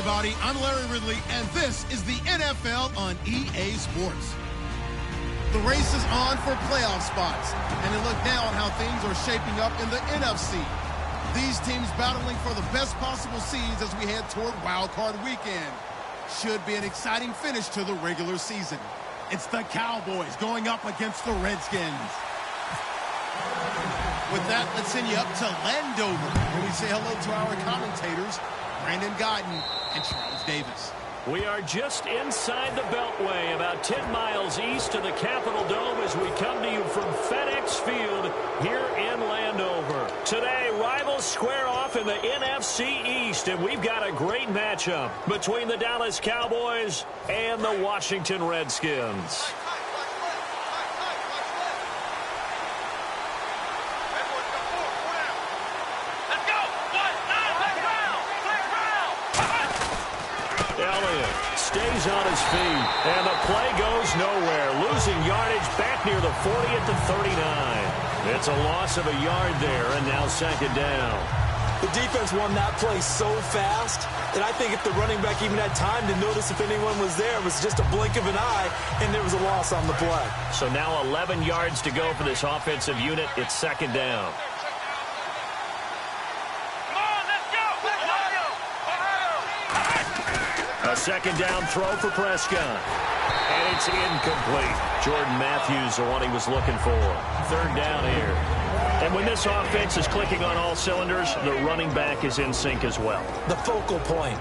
everybody. I'm Larry Ridley, and this is the NFL on EA Sports. The race is on for playoff spots, and a look now at how things are shaping up in the NFC. These teams battling for the best possible seeds as we head toward Wild Card Weekend. Should be an exciting finish to the regular season. It's the Cowboys going up against the Redskins. With that, let's send you up to Landover, where we say hello to our commentators, Brandon Guyton and Charles Davis. We are just inside the Beltway, about 10 miles east of the Capitol Dome as we come to you from FedEx Field here in Landover. Today, rivals square off in the NFC East, and we've got a great matchup between the Dallas Cowboys and the Washington Redskins. Stays on his feet, and the play goes nowhere. Losing yardage back near the 40 at the 39. It's a loss of a yard there, and now second down. The defense won that play so fast that I think if the running back even had time to notice if anyone was there, it was just a blink of an eye, and there was a loss on the play. So now 11 yards to go for this offensive unit. It's second down. A second down throw for Prescott. And it's incomplete. Jordan Matthews, the one he was looking for. Third down here. And when this offense is clicking on all cylinders, the running back is in sync as well. The focal point.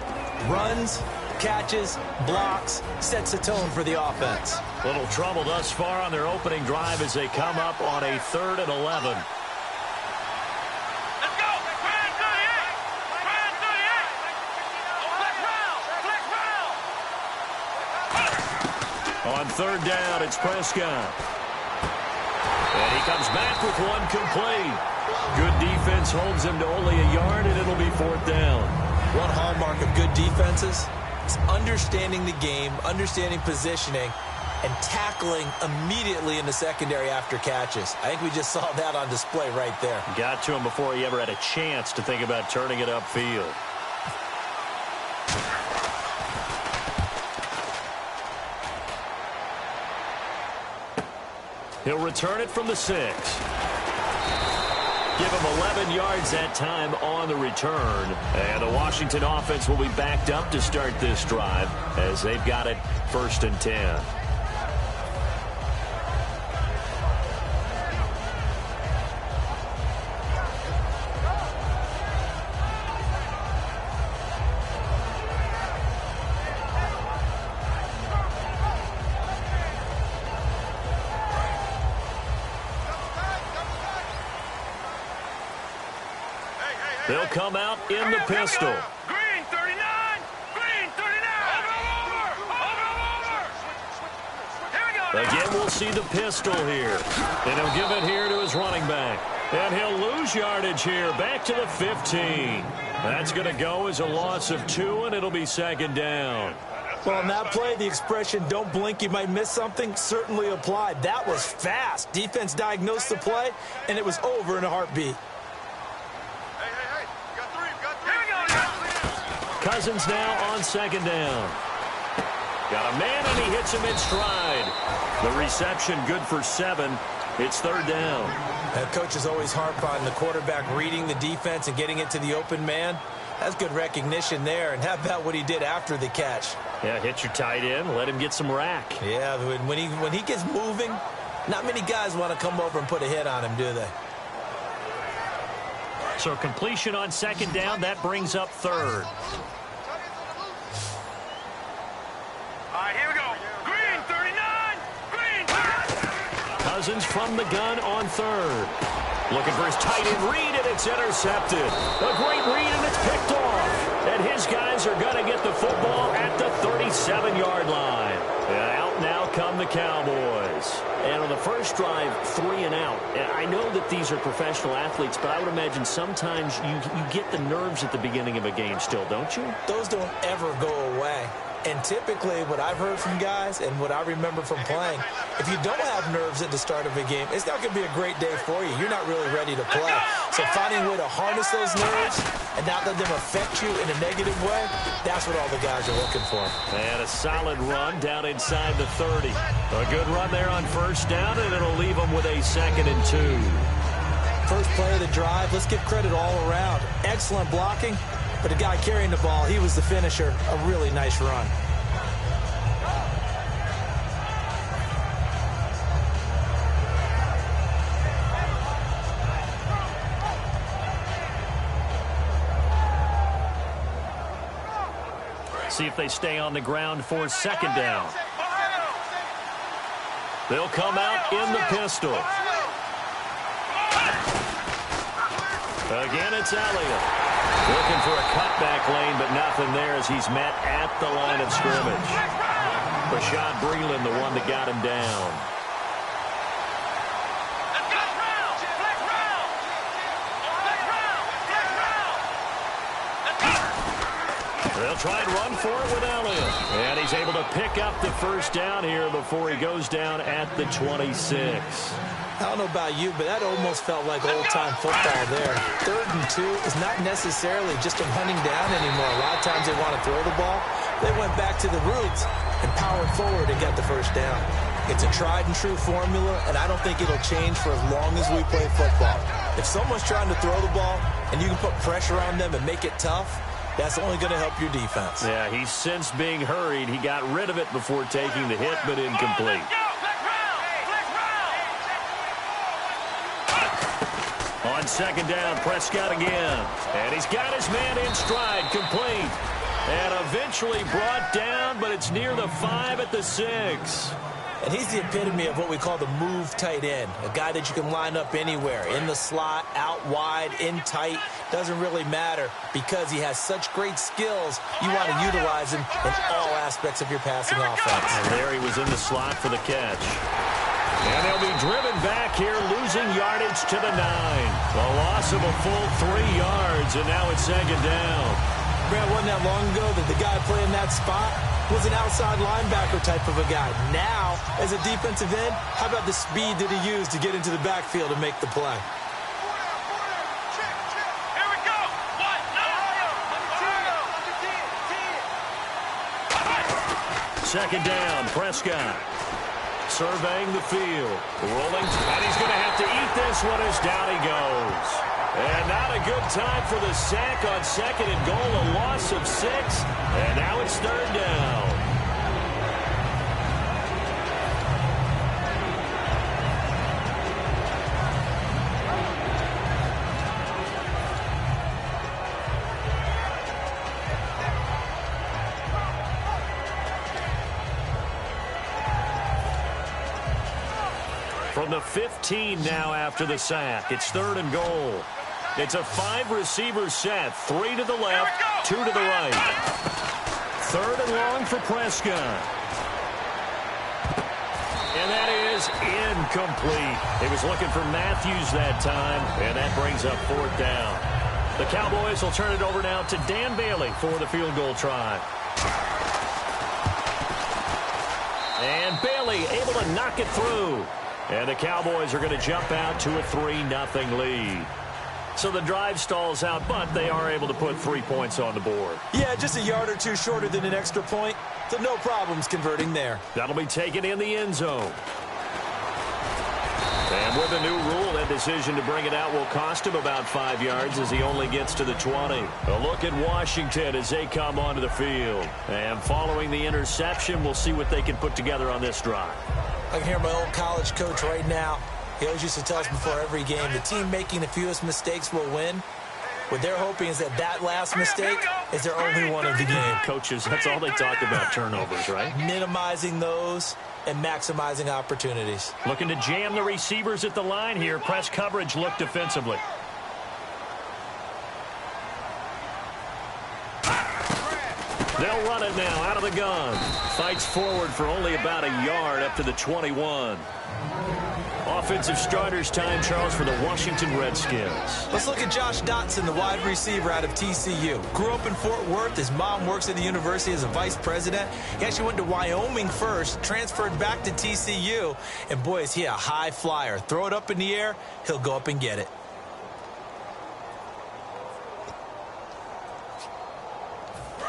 Runs, catches, blocks, sets the tone for the offense. Little trouble thus far on their opening drive as they come up on a 3rd and 11. On third down, it's Prescott. And he comes back with one complete. Good defense holds him to only a yard, and it'll be 4th down. One hallmark of good defenses is understanding the game, understanding positioning, and tackling immediately in the secondary after catches. I think we just saw that on display right there. Got to him before he ever had a chance to think about turning it upfield. He'll return it from the 6. Give him 11 yards that time on the return. And the Washington offense will be backed up to start this drive as they've got it 1st and 10. They'll come out in the pistol. Green 39! Green 39! Over! Here we go! Again, we'll see the pistol here. And he'll give it here to his running back. And he'll lose yardage here. Back to the 15. That's going to go as a loss of 2, and it'll be second down. Well, on that play, the expression, don't blink, you might miss something, certainly applied. That was fast. Defense diagnosed the play, and it was over in a heartbeat. Cousins now on second down. Got a man, and he hits him in stride. The reception good for 7. It's 3rd down. Coach is always harp on the quarterback reading the defense and getting it to the open man. That's good recognition there. And how about what he did after the catch? Yeah, hit your tight end, let him get some rack. Yeah, when he gets moving, not many guys want to come over and put a hit on him, do they? So completion on second down, that brings up 3rd. All right, here we go. Green 39! Green 39! Cousins from the gun on 3rd. Looking for his tight end read, and it's intercepted. A great read, and it's picked off. And his guys are going to get the football at the 37-yard line. And out now come the Cowboys. And on the first drive, 3 and out. And I know that these are professional athletes, but I would imagine sometimes you get the nerves at the beginning of a game still, don't you? Those don't ever go away. And typically what I've heard from guys and what I remember from playing, if you don't have nerves at the start of a game, it's not going to be a great day for you. You're not really ready to play. So finding a way to harness those nerves and not let them affect you in a negative way, that's what all the guys are looking for. And a solid run down inside the 30. A good run there on first down, and it'll leave them with a 2nd and 2. First play of the drive, let's give credit all around. Excellent blocking, but the guy carrying the ball, he was the finisher. A really nice run. See if they stay on the ground for 2nd down. They'll come out in the pistol. Again, it's Elliott. Looking for a cutback lane, but nothing there as he's met at the line of scrimmage. Rashad Breeland, the one that got him down. They'll try and run for it with Elliott. And he's able to pick up the first down here before he goes down at the 26. I don't know about you, but that almost felt like old-time football there. 3rd and 2 is not necessarily just them hunting down anymore. A lot of times they want to throw the ball. They went back to the roots and powered forward and got the first down. It's a tried-and-true formula, and I don't think it'll change for as long as we play football. If someone's trying to throw the ball and you can put pressure on them and make it tough, that's only going to help your defense. Yeah, he's since being hurried. He got rid of it before taking the hit, but incomplete. On 2nd down, Prescott again. And he's got his man in stride, complete. And eventually brought down, but it's near the 5 at the 6. And he's the epitome of what we call the move tight end. A guy that you can line up anywhere. In the slot, out wide, in tight. Doesn't really matter because he has such great skills. You want to utilize him in all aspects of your passing offense. And there he was in the slot for the catch. And they'll be driven back here, losing yardage to the 9. A loss of a full 3 yards, and now it's 2nd down. Brad, wasn't that long ago that the guy playing that spot was an outside linebacker type of a guy. Now, as a defensive end, how about the speed that he used to get into the backfield and make the play? Here we go. 2nd down, Prescott. Surveying the field. Rolling, and he's going to have to eat this one as down he goes. And not a good time for the sack on 2nd and goal, a loss of 6. And now it's 3rd down. From the 15 now after the sack. It's 3rd and goal. It's a 5-receiver set. 3 to the left, 2 to the right. 3rd and long for Prescott. And that is incomplete. He was looking for Matthews that time, and that brings up 4th down. The Cowboys will turn it over now to Dan Bailey for the field goal try. And Bailey able to knock it through. And the Cowboys are going to jump out to a 3-0 lead. So the drive stalls out, but they are able to put 3 points on the board. Yeah, just a yard or two shorter than an extra point. So no problems converting there. That'll be taken in the end zone. And with a new rule, that decision to bring it out will cost him about 5 yards as he only gets to the 20. A look at Washington as they come onto the field. And following the interception, we'll see what they can put together on this drive. I can hear my old college coach right now. He always used to tell us before every game, the team making the fewest mistakes will win. What they're hoping is that that last mistake is their only one of the game. Coaches, that's all they talk about, turnovers, right? Minimizing those and maximizing opportunities. Looking to jam the receivers at the line here. Press coverage look defensively. They'll run it now out of the gun. Fights forward for only about a yard up to the 21. Offensive starters time, Charles, for the Washington Redskins. Let's look at Josh Dotson, the wide receiver out of TCU. Grew up in Fort Worth. His mom works at the university as a vice president. He actually went to Wyoming first, transferred back to TCU, and boy, is he a high flyer. Throw it up in the air, he'll go up and get it.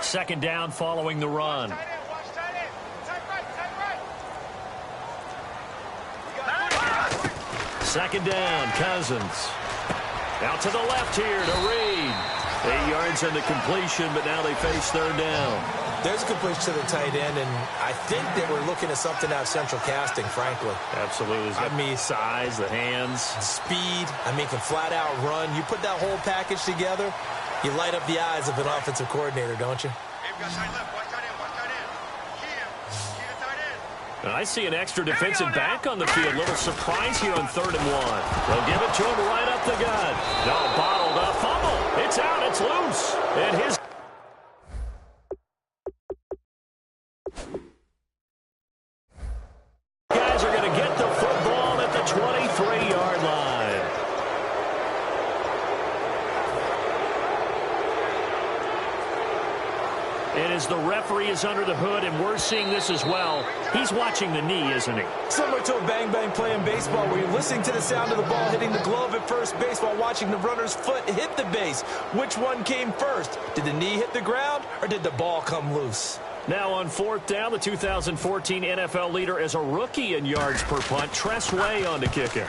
Second down following the run. Second down, Cousins. Out to the left here to Reed. 8 yards on the completion, but now they face third down. There's a completion to the tight end, and I think that we're looking at something out of central casting, frankly. Absolutely. I mean, size, the hands. Speed. I mean, can flat out run. You put that whole package together, you light up the eyes of an offensive coordinator, don't you? I see an extra defensive back on the field. Little surprise here on 3rd and 1. They'll give it to him right up the gut. No, bottled up. Fumble. It's out. It's loose. And his guys are going to get the football at the 23-yard line. And as the referee is under the hood, and we're seeing this as well, he's watching the knee, isn't he? Similar to a bang-bang play in baseball where you're listening to the sound of the ball hitting the glove at first base while watching the runner's foot hit the base. Which one came first? Did the knee hit the ground, or did the ball come loose? Now on 4th down, the 2014 NFL leader as a rookie in yards per punt, Tress Way on to kick it.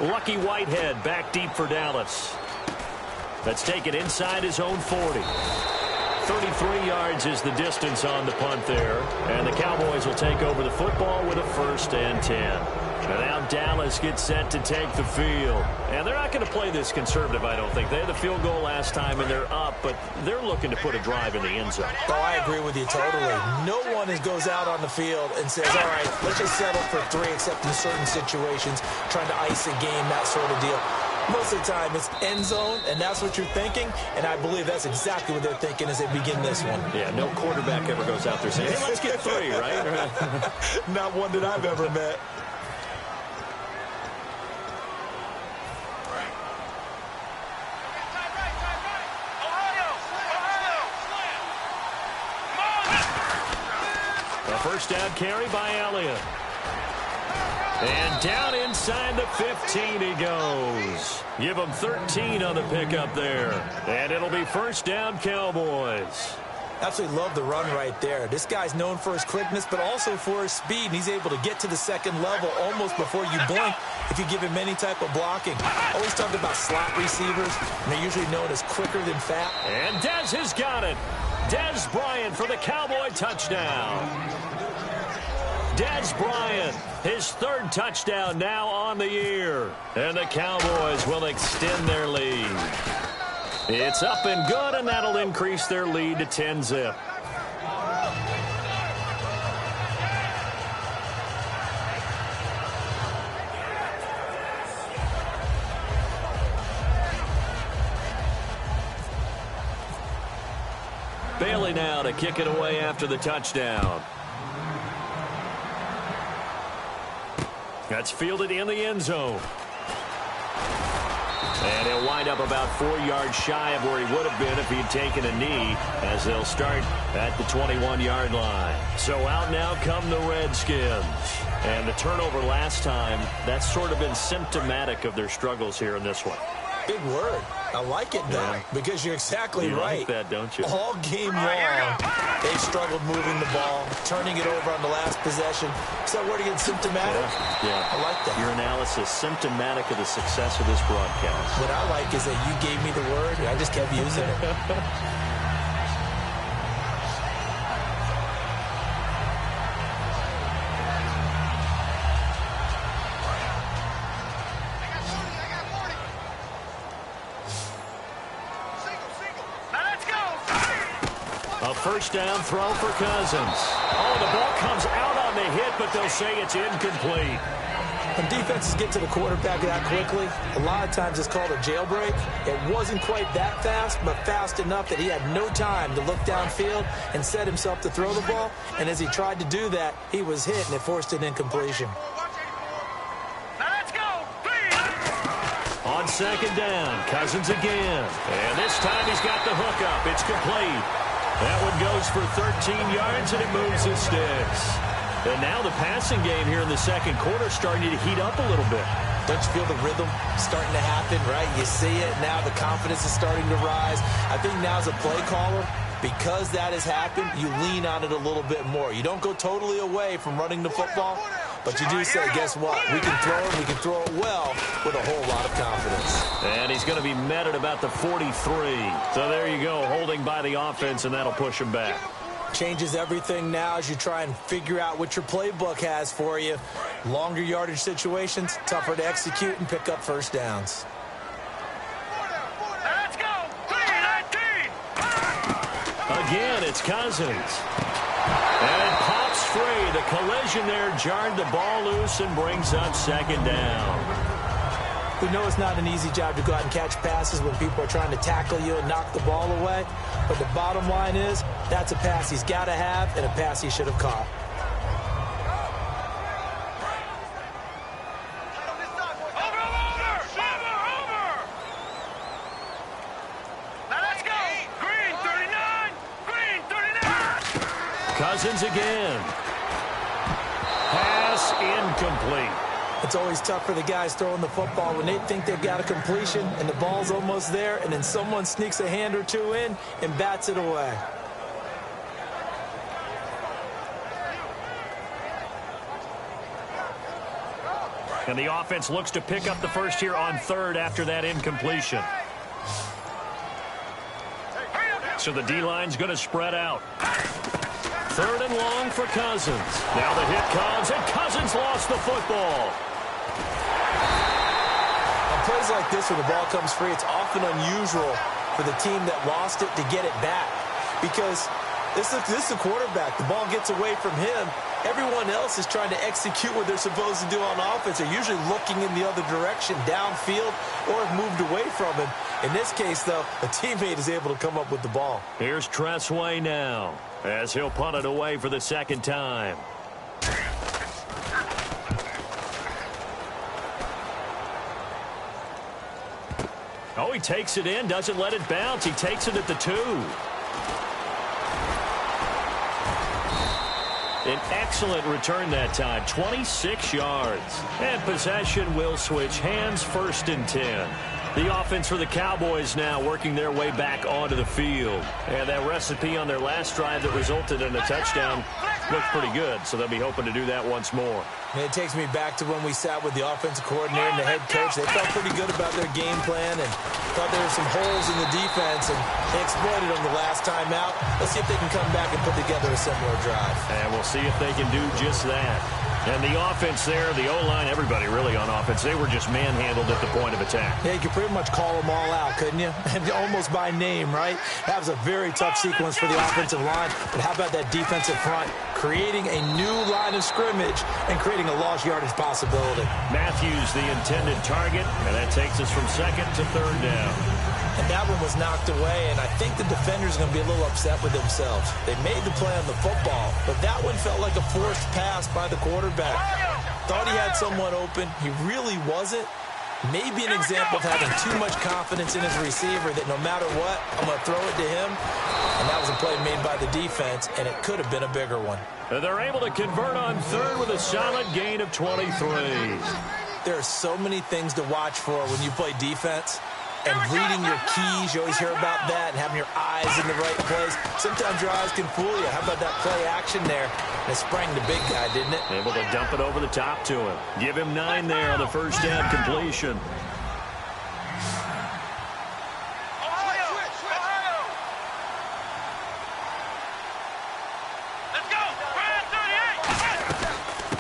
Lucky Whitehead back deep for Dallas. That's taken inside his own 40. 33 yards is the distance on the punt there. And the Cowboys will take over the football with a 1st and 10. And now Dallas gets set to take the field. And they're not going to play this conservative, I don't think. They had the field goal last time, and they're up, but they're looking to put a drive in the end zone. Oh, I agree with you totally. No one goes out on the field and says, all right, let's just settle for 3, except in certain situations, trying to ice a game, that sort of deal. Most of the time, it's end zone, and that's what you're thinking, and I believe that's exactly what they're thinking as they begin this one. Yeah, no quarterback ever goes out there saying, hey, let's get 3, right? Not one that I've ever met. A first down carry by Elliott. And down inside the 15 he goes. Give him 13 on the pickup there. And it'll be first down Cowboys. Absolutely love the run right there. This guy's known for his quickness, but also for his speed. And he's able to get to the second level almost before you blink if you give him any type of blocking. Always talked about slot receivers, and they're usually known as quicker than fat. And Dez has got it. Dez Bryant for the Cowboy touchdown. Dez Bryant, his 3rd touchdown now on the year. And the Cowboys will extend their lead. It's up and good, and that'll increase their lead to 10-zip. Bailey now to kick it away after the touchdown. That's fielded in the end zone. And he'll wind up about 4 yards shy of where he would have been if he'd taken a knee, as they'll start at the 21-yard line. So out now come the Redskins. And the turnover last time, that's sort of been symptomatic of their struggles here in this one. Big word. I like it, though, because you're exactly right. You like that, don't you? All game long, they've struggled moving the ball, turning it over on the last possession. Is that word again, symptomatic? Yeah. I like that. Your analysis, symptomatic of the success of this broadcast. What I like is that you gave me the word, and I just kept using it. First down throw for Cousins. Oh, the ball comes out on the hit, but they'll say it's incomplete. When defenses get to the quarterback that quickly, a lot of times it's called a jailbreak. It wasn't quite that fast, but fast enough that he had no time to look downfield and set himself to throw the ball. And as he tried to do that, he was hit, and it forced an incompletion. Now let's go. on second down. Cousins again. And this time he's got the hook up. It's complete. That one goes for 13 yards, and it moves his sticks. And now the passing game here in the second quarter starting to heat up a little bit. Don't you feel the rhythm starting to happen, right? You see it now. The confidence is starting to rise. I think now as a play caller, because that has happened, you lean on it a little bit more. You don't go totally away from running the football, but you do say, guess what? We can throw it, we can throw it well with a whole lot of confidence. And he's going to be met at about the 43. So there you go, holding by the offense, and that'll push him back. Changes everything now as you try and figure out what your playbook has for you. Longer yardage situations, tougher to execute and pick up first downs. Let's go! 3-19! Again, it's Cousins. And it pops free. The collision there jarred the ball loose and brings up second down. We know it's not an easy job to go out and catch passes when people are trying to tackle you and knock the ball away. But the bottom line is, that's a pass he's got to have and a pass he should have caught. Over! Now let's go! Green 39! Green 39! Cousins again. Pass incomplete. It's always tough for the guys throwing the football when they think they've got a completion and the ball's almost there, and then someone sneaks a hand or two in and bats it away. And the offense looks to pick up the first here on third after that incompletion. So the D-line's going to spread out. Third and long for Cousins. Now the hit comes, and Cousins lost the football. On plays like this where the ball comes free, it's often unusual for the team that lost it to get it back. Because this is the quarterback. The ball gets away from him. Everyone else is trying to execute what they're supposed to do on offense. They're usually looking in the other direction, downfield, or have moved away from him. In this case, though, a teammate is able to come up with the ball. Here's Tressway now, as he'll punt it away for the second time. Oh, he takes it in, doesn't let it bounce. He takes it at the 2. An excellent return that time, 26 yards. And possession will switch hands, 1st and 10. The offense for the Cowboys now working their way back onto the field. And that recipe on their last drive that resulted in a touchdown looks pretty good, so they'll be hoping to do that once more. And it takes me back to when we sat with the offensive coordinator and the head coach. They felt pretty good about their game plan and thought there were some holes in the defense, and they exploited them the last time out. Let's see if they can come back and put together a similar drive. And we'll see if they can do just that. And the offense there, the O-line, everybody really on offense, they were just manhandled at the point of attack. Yeah, you could pretty much call them all out, couldn't you? And almost by name, right? That was a very tough sequence for the offensive line. But how about that defensive front? Creating a new line of scrimmage and creating a lost yardage possibility. Matthews, the intended target, and that takes us from second to third down. And that one was knocked away, and I think the defenders are going to be a little upset with themselves. They made the play on the football, but that one felt like a forced pass by the quarterback. Thought he had someone open. He really wasn't. Maybe an example of having too much confidence in his receiver that no matter what, I'm going to throw it to him. And that was a play made by the defense, and it could have been a bigger one. And they're able to convert on third with a solid gain of 23. There are so many things to watch for when you play defense. And reading your keys, you always hear about that, and having your eyes in the right place. Sometimes your eyes can fool you. How about that play action there? And it sprang the big guy, didn't it? Able to dump it over the top to him. Give him 9 there on the first down completion. Let's go!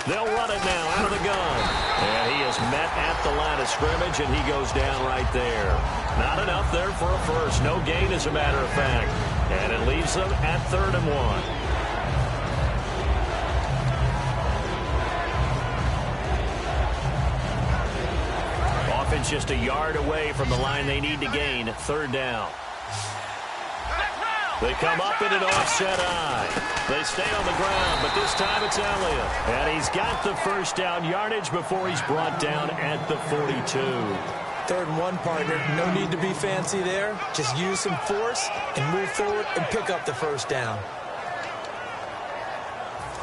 They'll run it now out of the gun. And he is met at the line of scrimmage, and he goes down right there. Not enough there for a first. No gain, as a matter of fact. And it leaves them at 3rd and 1. Offense just a yard away from the line they need to gain. 3rd down. They come up in an offset eye. They stay on the ground, but this time it's Elliott. And he's got the first down yardage before he's brought down at the 42. 3rd and 1, partner. No need to be fancy there. Just use some force and move forward and pick up the first down.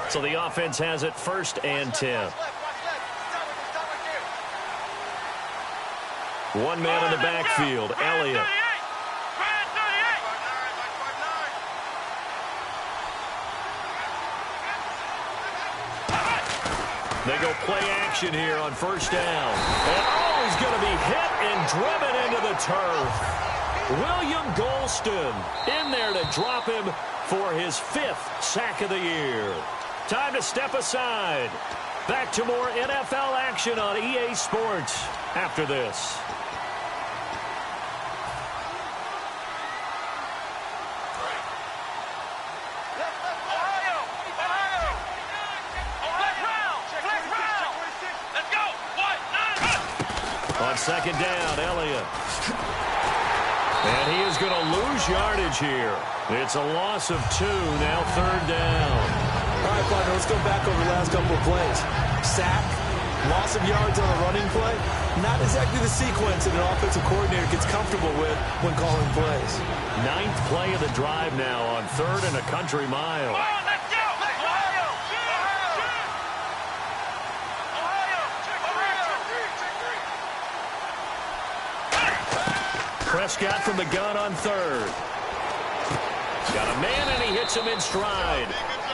So the offense has it 1st and 10. One man in the backfield, Elliott. They go play action here on 1st down. And oh, he's going to be hit and driven into the turf. William Golston in there to drop him for his 5th sack of the year. Time to step aside. Back to more NFL action on EA Sports after this. On 2nd down, Elliott. And he is going to lose yardage here. It's a loss of 2, now 3rd down. All right, partner, let's go back over the last couple of plays. Sack, loss of yards on a running play. Not exactly the sequence that an offensive coordinator gets comfortable with when calling plays. 9th play of the drive now on 3rd and a country mile. Prescott from the gun on 3rd. Got a man, and he hits him in stride.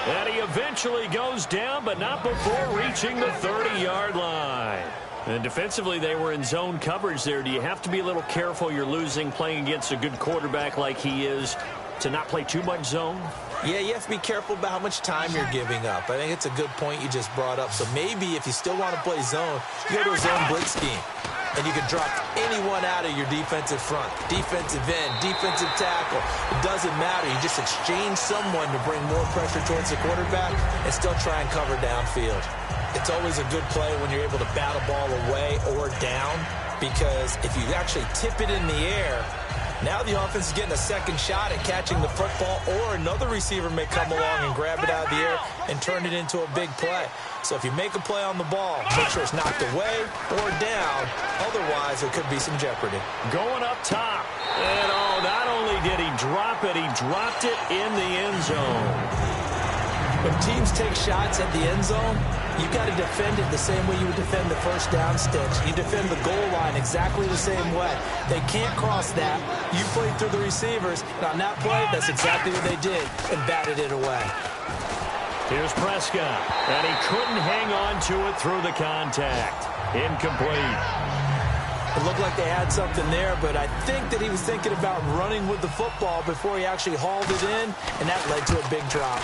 And he eventually goes down, but not before reaching the 30-yard line. And defensively, they were in zone coverage there. Do you have to be a little careful? You're losing, playing against a good quarterback like he is, to not play too much zone? Yeah, you have to be careful about how much time you're giving up. I think it's a good point you just brought up. So maybe if you still want to play zone, you go to a zone blitz scheme. And you can drop anyone out of your defensive front. Defensive end, defensive tackle. It doesn't matter. You just exchange someone to bring more pressure towards the quarterback and still try and cover downfield. It's always a good play when you're able to bat a ball away or down, because if you actually tip it in the air, now the offense is getting a second shot at catching the football, or another receiver may come along and grab it out of the air and turn it into a big play. So if you make a play on the ball, make sure it's knocked away or down. Otherwise, there could be some jeopardy. Going up top. And oh, not only did he drop it, he dropped it in the end zone. When teams take shots at the end zone, you got to defend it the same way you would defend the first down stitch. You defend the goal line exactly the same way. They can't cross that. You played through the receivers, and on that play, that's exactly what they did, and batted it away. Here's Prescott, and he couldn't hang on to it through the contact. Incomplete. It looked like they had something there, but I think that he was thinking about running with the football before he actually hauled it in, and that led to a big drop.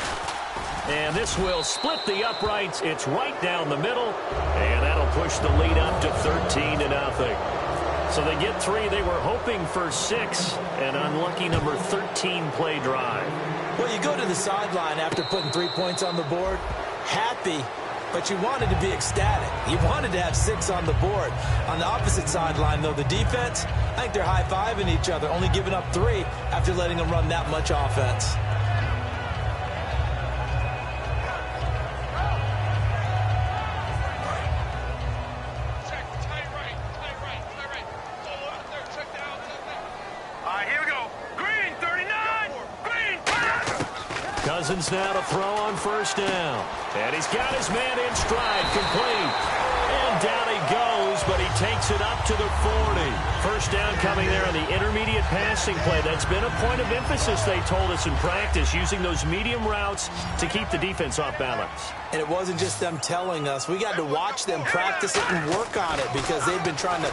And this will split the uprights. It's right down the middle, and that'll push the lead up to 13-0. So they get 3. They were hoping for 6, an unlucky number 13 play drive. Well, you go to the sideline after putting 3 points on the board, happy, but you wanted to be ecstatic. You wanted to have 6 on the board. On the opposite sideline, though, the defense, I think they're high-fiving each other, only giving up 3 after letting them run that much offense. Cousins now to throw on 1st down. And he's got his man in stride, complete. And down he goes, but he takes it up to the 40. 1st down coming there on the intermediate passing play. That's been a point of emphasis, they told us in practice, using those medium routes to keep the defense off balance. And it wasn't just them telling us. We got to watch them practice it and work on it, because they've been trying to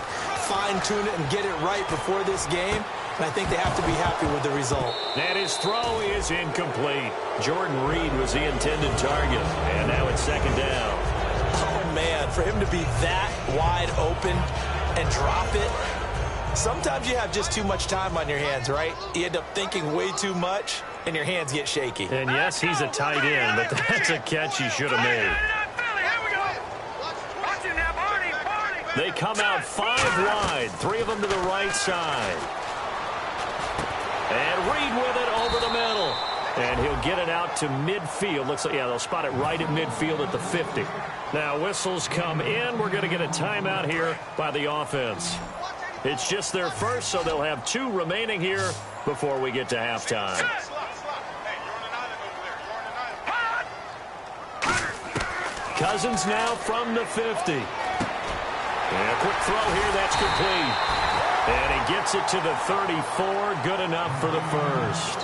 fine-tune it and get it right before this game. And I think they have to be happy with the result. And his throw is incomplete. Jordan Reed was the intended target. And now it's 2nd down. Oh, man, for him to be that wide open and drop it. Sometimes you have just too much time on your hands, right? You end up thinking way too much, and your hands get shaky. And, yes, he's a tight end, but that's a catch he should have made. They come out 5 wide, 3 of them to the right side. And Reed with it over the middle. And he'll get it out to midfield. Looks like, yeah, they'll spot it right at midfield at the 50. Now, whistles come in. We're going to get a timeout here by the offense. It's just their first, so they'll have 2 remaining here before we get to halftime. Cousins now from the 50. And a quick throw here, that's complete. And he gets it to the 34, good enough for the first.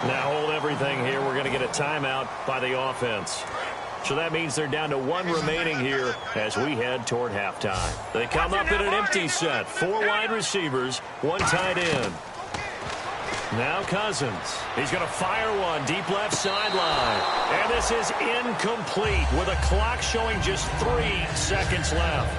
Now hold everything here. We're going to get a timeout by the offense. So that means they're down to 1 remaining here as we head toward halftime. They come up in an empty set. 4 wide receivers, 1 tight end. Now Cousins. He's going to fire one deep left sideline. And this is incomplete with a clock showing just 3 seconds left.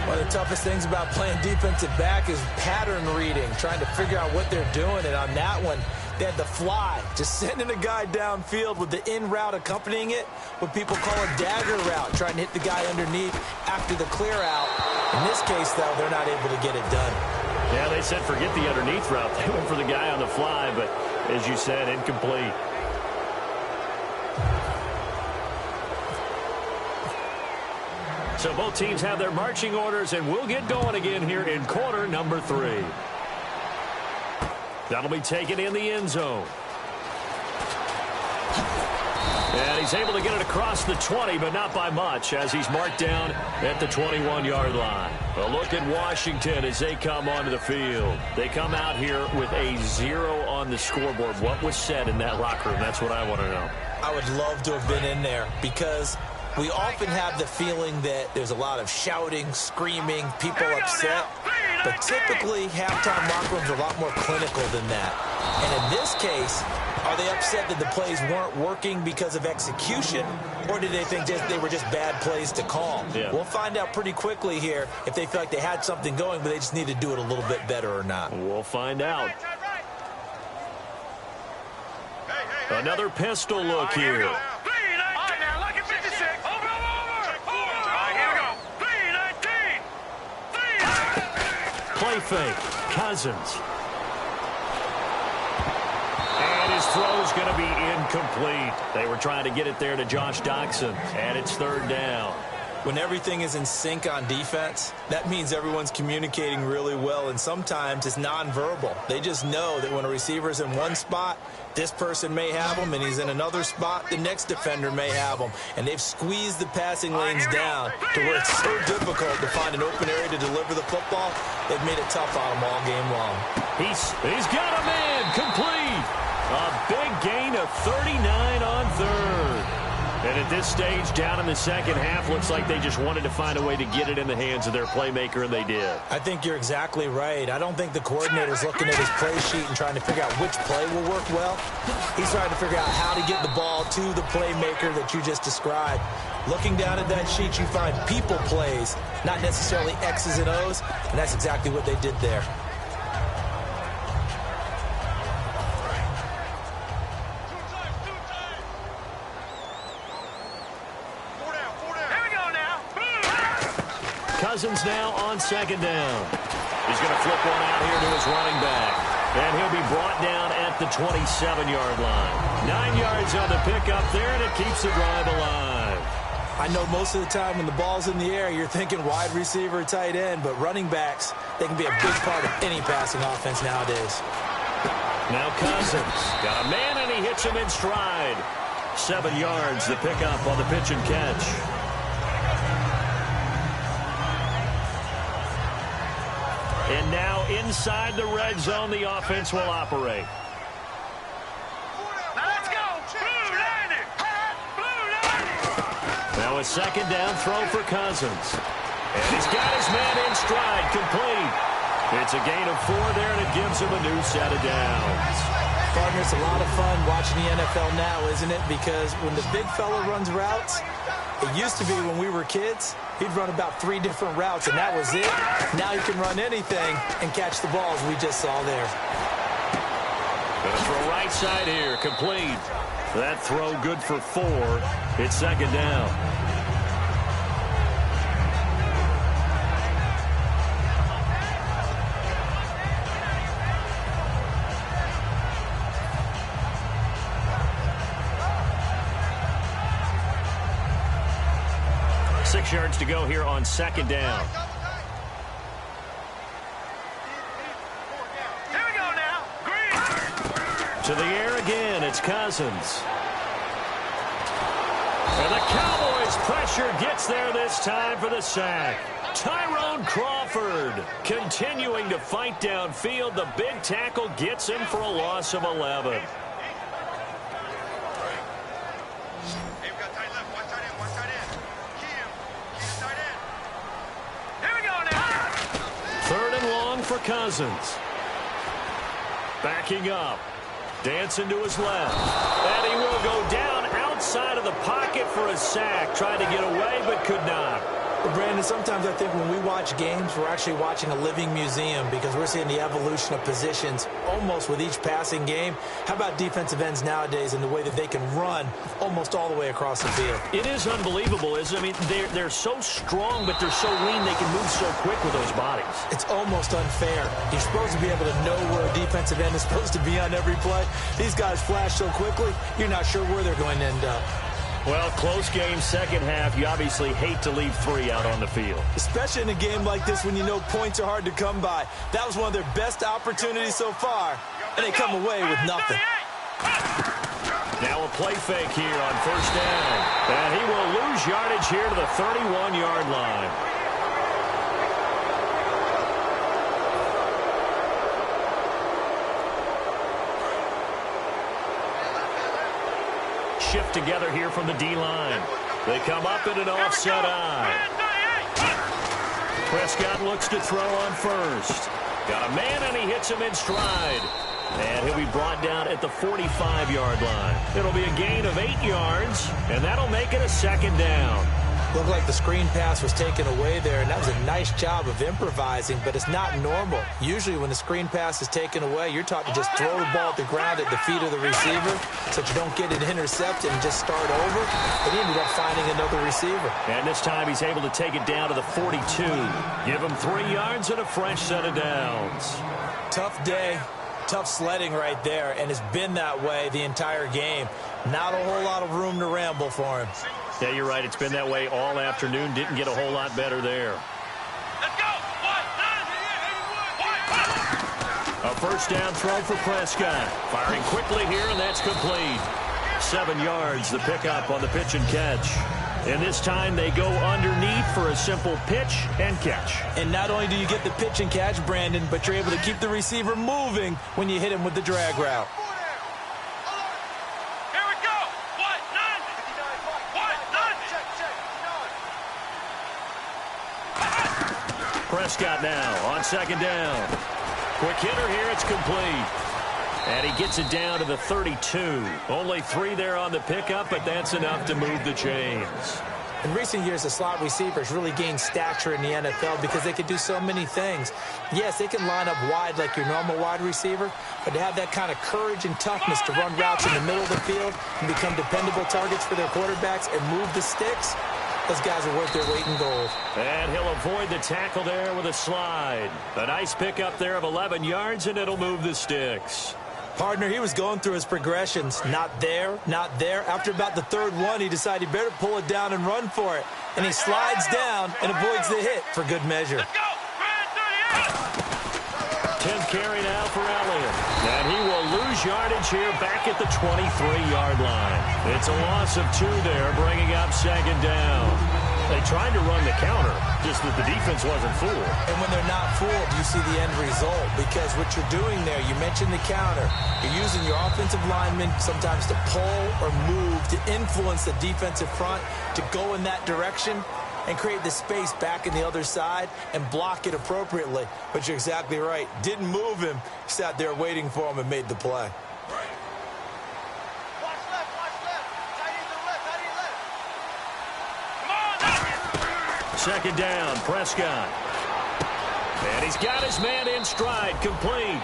One of the toughest things about playing defensive back is pattern reading, trying to figure out what they're doing. And on that one, they had the fly, just sending a guy downfield with the in route accompanying it, what people call a dagger route, trying to hit the guy underneath after the clear out. In this case, though, they're not able to get it done. Yeah, they said forget the underneath route. They went for the guy on the fly, but as you said, incomplete. So both teams have their marching orders, and we'll get going again here in quarter number 3. That'll be taken in the end zone. And he's able to get it across the 20, but not by much, as he's marked down at the 21-yard line. A look at Washington as they come onto the field. They come out here with a 0 on the scoreboard. What was said in that locker room? That's what I want to know. I would love to have been in there because we often have the feeling that there's a lot of shouting, screaming, people upset. But typically, halftime locker rooms are a lot more clinical than that. And in this case, are they upset that the plays weren't working because of execution, or did they think they were just bad plays to call? Yeah. We'll find out pretty quickly here if they feel like they had something going, but they just need to do it a little bit better or not. We'll find out. Another pistol look here. Play fake. Cousins. And his throw's going to be incomplete. They were trying to get it there to Josh Doxson, and it's 3rd down. When everything is in sync on defense, that means everyone's communicating really well, and sometimes it's nonverbal. They just know that when a receiver's in one spot, this person may have him, and he's in another spot, the next defender may have him. And they've squeezed the passing lanes down to where it's so difficult to find an open area to deliver the football. They've made it tough on him all game long. He's got a man complete. A big gain of 39 on 3rd. And at this stage, down in the second half, looks like they just wanted to find a way to get it in the hands of their playmaker, and they did. I think you're exactly right. I don't think the coordinator's looking at his play sheet and trying to figure out which play will work well. He's trying to figure out how to get the ball to the playmaker that you just described. Looking down at that sheet, you find people plays, not necessarily X's and O's, and that's exactly what they did there. 2 now on 2nd down. He's going to flip one out here to his running back. And he'll be brought down at the 27-yard line. 9 yards on the pickup there, and it keeps the drive alive. I know most of the time when the ball's in the air, you're thinking wide receiver, tight end, but running backs, they can be a big part of any passing offense nowadays. Now Cousins got a man, and he hits him in stride. 7 yards, the pickup on the pitch and catch. And now inside the red zone, the offense will operate. Now let's go. Blue 90. Blue 90. Now a 2nd down throw for Cousins. And he's got his man in stride, complete. It's a gain of 4 there, and it gives him a new set of downs. Partner, it's a lot of fun watching the NFL now, isn't it? Because when the big fella runs routes, it used to be when we were kids, he'd run about 3 different routes, and that was it. Now he can run anything and catch the balls we just saw there. Gonna throw right side here, complete. That throw good for 4. It's 2nd down. Yards to go here on 2nd down. To the air again, it's Cousins. And the Cowboys' pressure gets there this time for the sack. Tyrone Crawford continuing to fight downfield. The big tackle gets him for a loss of 11. Hey, we got tight left. One tight end, one tight end. Key him. Key the tight end. Here we go now. Third and long for Cousins. Backing up. Dancing to his left. And he will go down outside of the pocket for a sack. Tried to get away, but could not. Well, Brandon, sometimes I think when we watch games, we're actually watching a living museum because we're seeing the evolution of positions almost with each passing game. How about defensive ends nowadays and the way that they can run almost all the way across the field? It is unbelievable, isn't it? I mean, they're so strong, but they're so lean they can move so quick with those bodies. It's almost unfair. You're supposed to be able to know where a defensive end is supposed to be on every play. These guys flash so quickly, you're not sure where they're going to end up. Well, close game, second half. You obviously hate to leave 3 out on the field. Especially in a game like this when you know points are hard to come by. That was one of their best opportunities so far, and they come away with nothing. Now a play fake here on first down. And he will lose yardage here to the 31-yard line. Shift together here from the D-line. They come up in an offset eye. Prescott looks to throw on first. Got a man, and he hits him in stride. And he'll be brought down at the 45-yard line. It'll be a gain of 8 yards, and that'll make it a second down. Looked like the screen pass was taken away there, and that was a nice job of improvising, but it's not normal. Usually when the screen pass is taken away, you're taught to just throw the ball at the ground at the feet of the receiver so that you don't get it intercepted and just start over. But he ended up finding another receiver. And this time he's able to take it down to the 42. Give him 3 yards and a fresh set of downs. Tough day. Tough sledding right there, and it's been that way the entire game. Not a whole lot of room to ramble for him. Yeah, you're right. It's been that way all afternoon. Didn't get a whole lot better there. Let's go. A first down throw for Prescott. Firing quickly here, and that's complete. 7 yards, the pickup on the pitch and catch. And this time they go underneath for a simple pitch and catch. And not only do you get the pitch and catch, Brandon, but you're able to keep the receiver moving when you hit him with the drag route. Here we go. What? None. What? None. Prescott now on second down. Quick hitter here, it's complete. And he gets it down to the 32. Only 3 there on the pickup, but that's enough to move the chains. In recent years, the slot receivers really gained stature in the NFL because they could do so many things. Yes, they can line up wide like your normal wide receiver, but to have that kind of courage and toughness to run routes in the middle of the field and become dependable targets for their quarterbacks and move the sticks, those guys are worth their weight in gold. And he'll avoid the tackle there with a slide. A nice pickup there of 11 yards, and it'll move the sticks. Partner, he was going through his progressions. Not there, not there. After about the third one, he decided he better pull it down and run for it. And he slides down and avoids the hit for good measure. Let's go. 10th carry now for Elliott. And he will lose yardage here back at the 23-yard line. It's a loss of 2 there, bringing up second down. They tried to run the counter, just that the defense wasn't fooled. And when they're not fooled, you see the end result. Because what you're doing there, you mentioned the counter. You're using your offensive linemen sometimes to pull or move, to influence the defensive front, to go in that direction and create the space back in the other side and block it appropriately. But you're exactly right. Didn't move him. Sat there waiting for him and made the play. Second down, Prescott. And he's got his man in stride, complete.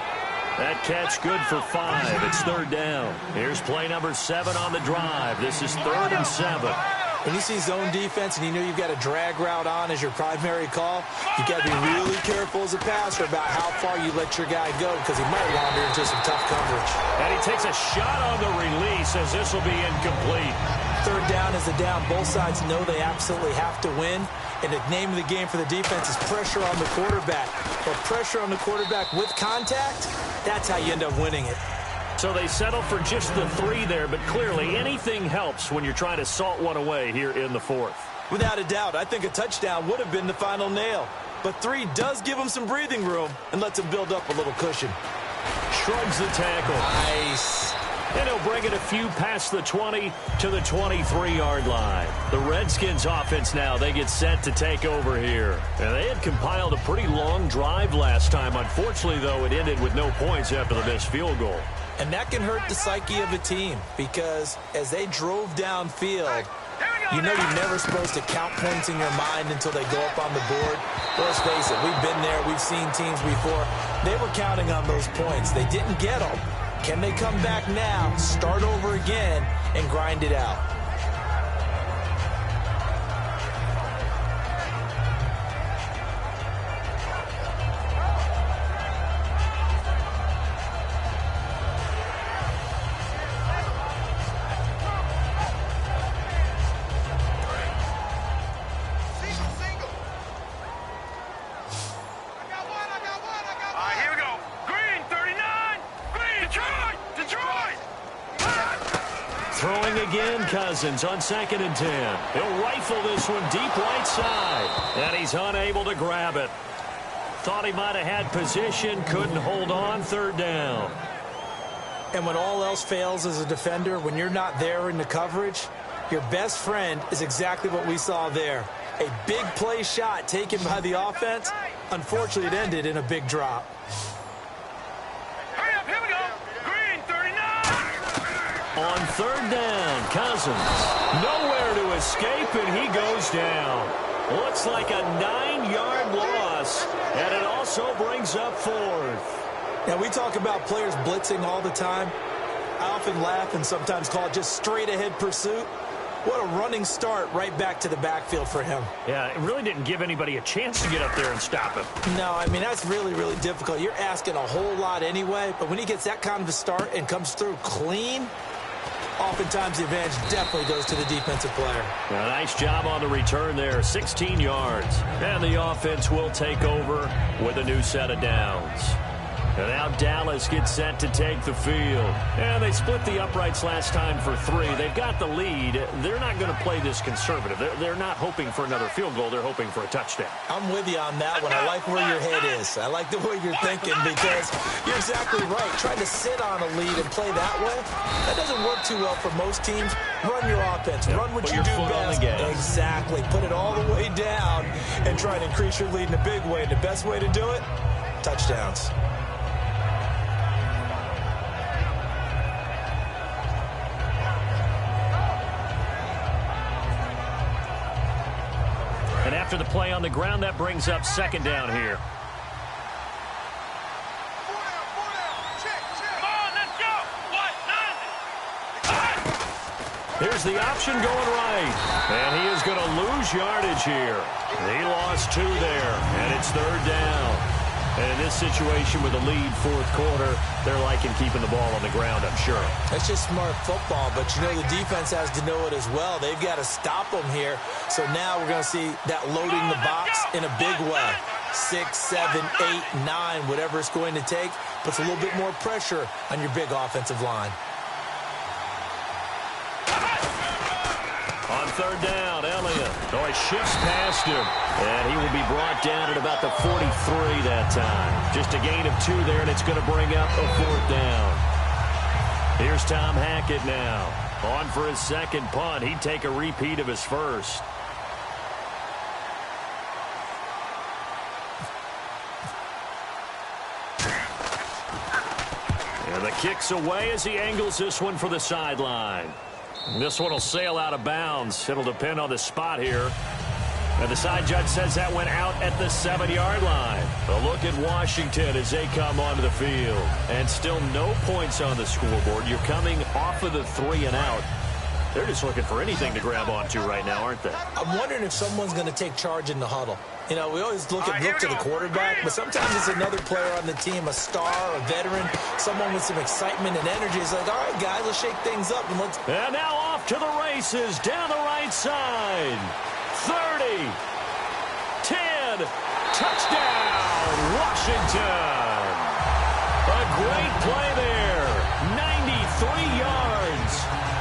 That catch good for 5. It's third down. Here's play number 7 on the drive. This is 3rd and 7. When you see zone defense and you know you've got a drag route on as your primary call, you've got to be really careful as a passer about how far you let your guy go because he might wander into some tough coverage. And he takes a shot on the release as this will be incomplete. Third down is the down. Both sides know they absolutely have to win. And the name of the game for the defense is pressure on the quarterback. But pressure on the quarterback with contact, that's how you end up winning it. So they settle for just the 3 there, but clearly anything helps when you're trying to salt one away here in the 4th. Without a doubt, I think a touchdown would have been the final nail. But 3 does give them some breathing room and lets them build up a little cushion. Shrugs the tackle. Nice. And he'll bring it a few past the 20 to the 23-yard line. The Redskins offense now, they get set to take over here. And they had compiled a pretty long drive last time. Unfortunately, though, it ended with no points after the missed field goal. And that can hurt the psyche of a team because as they drove downfield, you know you're never supposed to count points in your mind until they go up on the board. Let's face it, we've been there. We've seen teams before. They were counting on those points. They didn't get them. Can they come back now, start over again, and grind it out? Cousins on 2nd and 10. He'll rifle this one deep right side. And he's unable to grab it. Thought he might have had position, couldn't hold on. 3rd down. And when all else fails as a defender, when you're not there in the coverage, your best friend is exactly what we saw there. A big play shot taken by the offense. Unfortunately, it ended in a big drop. On 3rd down, Cousins. Nowhere to escape, and he goes down. Looks like a 9-yard loss, and it also brings up 4th. Now, we talk about players blitzing all the time. I often laugh and sometimes call it just straight-ahead pursuit. What a running start right back to the backfield for him. Yeah, it really didn't give anybody a chance to get up there and stop him. No, I mean, that's really, really difficult. You're asking a whole lot anyway, but when he gets that kind of a start and comes through clean, oftentimes the advantage definitely goes to the defensive player. A nice job on the return there, 16 yards. And the offense will take over with a new set of downs. And now Dallas gets set to take the field. And they split the uprights last time for 3. They've got the lead. They're not going to play this conservative. They're not hoping for another field goal. They're hoping for a touchdown. I'm with you on that one. I like where your head is. I like the way you're thinking because you're exactly right. Trying to sit on a lead and play that way, that doesn't work too well for most teams. Run your offense. Run what you do best. Exactly. Put it all the way down and try to increase your lead in a big way. The best way to do it, touchdowns. And after the play on the ground, that brings up 2nd down here. Here's the option going right. And he is going to lose yardage here. He lost 2 there, and it's 3rd down. And in this situation with the lead 4th quarter, they're liking keeping the ball on the ground, I'm sure. That's just smart football, but you know the defense has to know it as well. They've got to stop them here. So now we're going to see that loading the box in a big way. 6, 7, 8, 9, whatever it's going to take, puts a little bit more pressure on your big offensive line. On 3rd down, Elliott. Oh, he shifts past him. And he will be brought down at about the 43 that time. Just a gain of 2 there, and it's going to bring up a 4th down. Here's Tom Hackett now. On for his 2nd punt. He'd take a repeat of his 1st. And the kick's away as he angles this one for the sideline. This one will sail out of bounds. It'll depend on the spot here. And the side judge says that went out at the 7-yard line. A look at Washington as they come onto the field. And still no points on the scoreboard. You're coming off of the 3 and out. They're just looking for anything to grab onto right now, aren't they? I'm wondering if someone's going to take charge in the huddle. You know, we always look to the quarterback, but sometimes it's another player on the team, a star, a veteran, someone with some excitement and energy. It's like, all right, guys, let's shake things up. And now off to the races down the right side. 30, 10, touchdown, Washington. A great play there.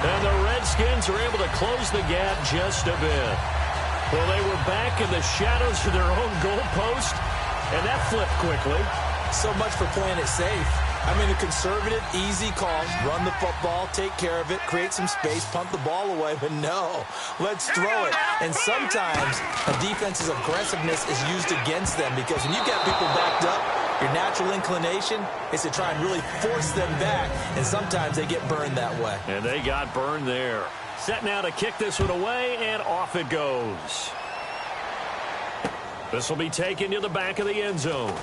And the Redskins are able to close the gap just a bit. Well, they were back in the shadows of their own goalpost, and that flipped quickly. So much for playing it safe. I mean, a conservative, easy call, run the football, take care of it, create some space, punt the ball away, but no, let's throw it. And sometimes a defense's aggressiveness is used against them because when you get people backed up, your natural inclination is to try and really force them back, and sometimes they get burned that way. And they got burned there. Set now to kick this one away, and off it goes. This will be taken to the back of the end zone.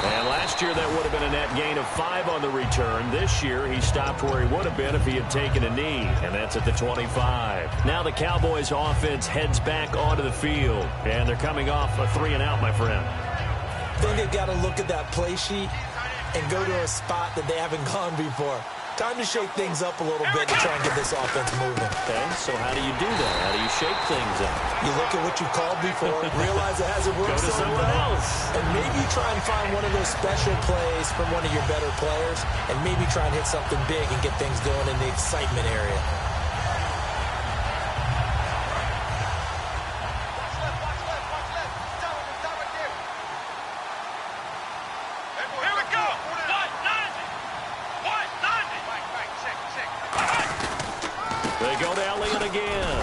And last year, that would have been a net gain of 5 on the return. This year, he stopped where he would have been if he had taken a knee, and that's at the 25. Now the Cowboys' offense heads back onto the field, and they're coming off a 3-and-out, my friend. I think they've got to look at that play sheet and go to a spot that they haven't gone before. Time to shake things up a little bit to try and get this offense moving. Okay, so how do you do that? How do you shake things up? You look at what you called before, realize it hasn't worked Go to so someone well, else. and maybe try and find one of those special plays from one of your better players, and maybe try and hit something big and get things going in the excitement area. They go to Elliott again.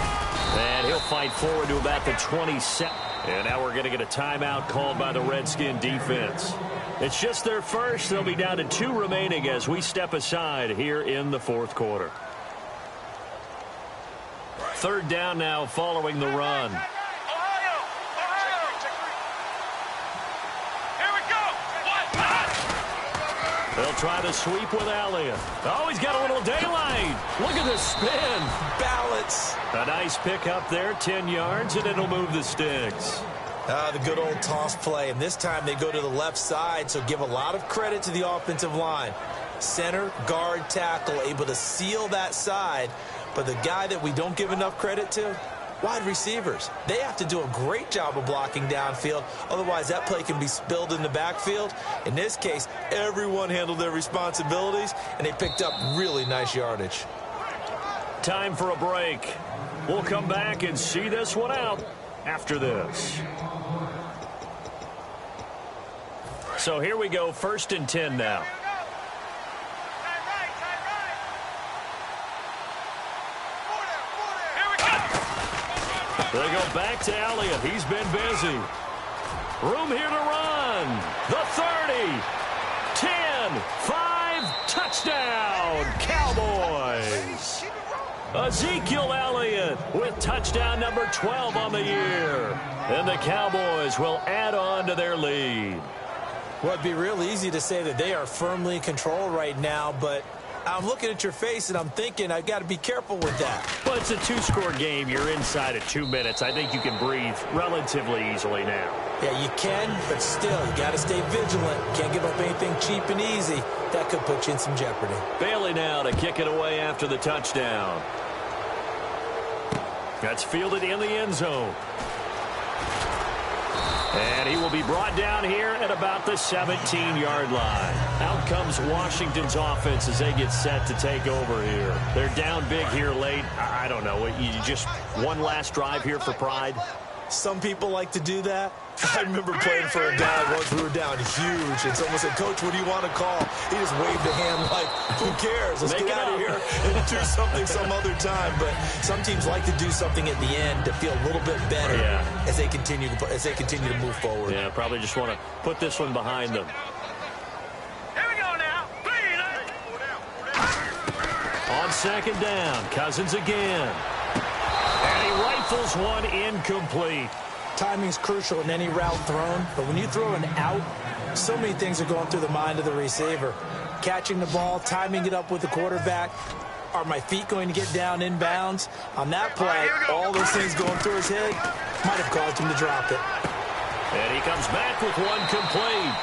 And he'll fight forward to about the 27. And now we're going to get a timeout called by the Redskin defense. It's just their first. They'll be down to 2 remaining as we step aside here in the fourth quarter. Third down now following the run. They'll try to sweep with Elliott. Oh, he's got a little daylight. Look at the spin. Balance. A nice pick up there, 10 yards, and it'll move the sticks. The good old toss play, and this time they go to the left side, so give a lot of credit to the offensive line. Center, guard, tackle, able to seal that side, but the guy that we don't give enough credit to, wide receivers. They have to do a great job of blocking downfield. Otherwise, that play can be spilled in the backfield. In this case, everyone handled their responsibilities, and they picked up really nice yardage. Time for a break. We'll come back and see this one out after this. So here we go, 1st and 10 now. They go back to Elliott. He's been busy. Room here to run. The 30. 10. 5. Touchdown. Cowboys. Ezekiel Elliott with touchdown number 12 on the year. And the Cowboys will add on to their lead. Well, it'd be real easy to say that they are firmly in control right now, but I'm looking at your face and I'm thinking I've got to be careful with that. Well, it's a 2-score game. You're inside at 2 minutes. I think you can breathe relatively easily now. Yeah, you can, but still, you got to stay vigilant. Can't give up anything cheap and easy. That could put you in some jeopardy. Bailey now to kick it away after the touchdown. That's fielded in the end zone. And he will be brought down here at about the 17-yard line. Out comes Washington's offense as they get set to take over here. They're down big here late. I don't know. You just one last drive here for pride? Some people like to do that. I remember playing for a guy once we were down huge, and someone said, "Coach, what do you want to call?" He just waved a hand like, who cares? Let's get out of here and do something some other time. But some teams like to do something at the end to feel a little bit better as they continue to move forward. Yeah, probably just want to put this one behind them. Here we go now. On 2nd down, Cousins again. And he rifles one incomplete. Timing's crucial in any route thrown, but when you throw an out, so many things are going through the mind of the receiver. Catching the ball, timing it up with the quarterback. Are my feet going to get down inbounds? On that play, all those things going through his head might have caused him to drop it. And he comes back with one complete.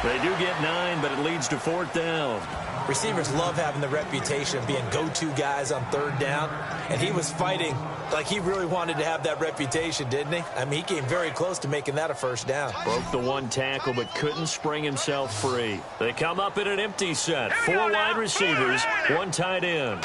They do get 9, but it leads to 4th down. Receivers love having the reputation of being go-to guys on 3rd down, and he was fighting like he really wanted to have that reputation, didn't he? I mean, he came very close to making that a 1st down. Broke the 1 tackle, but couldn't spring himself free. They come up in an empty set. 4 wide receivers, 1 tight end.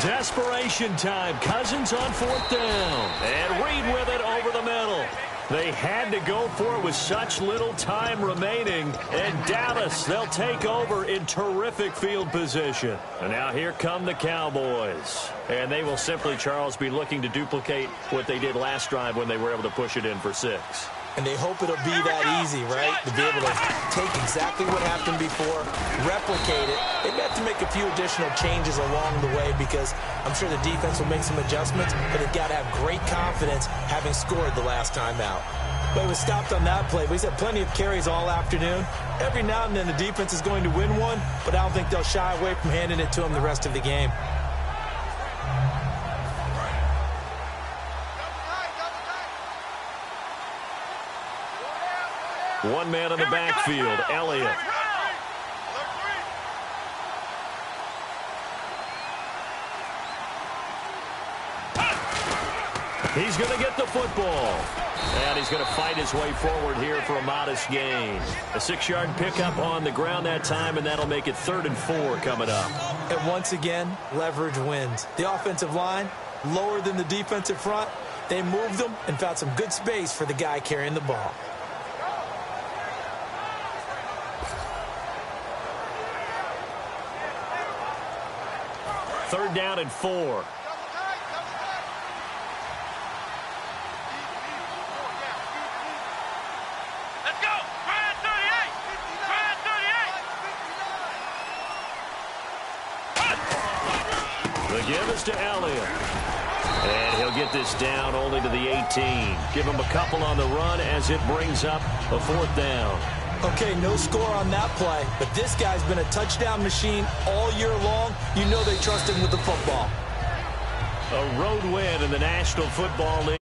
Desperation time. Cousins on 4th down. And Reed with it over the middle. They had to go for it with such little time remaining. And Dallas, they'll take over in terrific field position. And now here come the Cowboys. And they will simply, Charles, be looking to duplicate what they did last drive when they were able to push it in for 6. And they hope it'll be that easy, right? To be able to take exactly what happened before, replicate it. They may have to make a few additional changes along the way because I'm sure the defense will make some adjustments, but they've got to have great confidence having scored the last time out. But he was stopped on that play. But he's had plenty of carries all afternoon. Every now and then the defense is going to win one, but I don't think they'll shy away from handing it to him the rest of the game. One man in the backfield, Elliott. He's going to get the football. And he's going to fight his way forward here for a modest gain. A 6-yard pickup on the ground that time, and that'll make it 3rd and 4 coming up. And once again, leverage wins. The offensive line, lower than the defensive front. They moved them and found some good space for the guy carrying the ball. Third down and 4. Let's go! Brad 38! Brad 38! The give is to Elliott. And he'll get this down only to the 18. Give him a couple on the run as it brings up a 4th down. Okay, no score on that play, but this guy's been a touchdown machine all year long. You know they trust him with the football. A road win in the National Football League.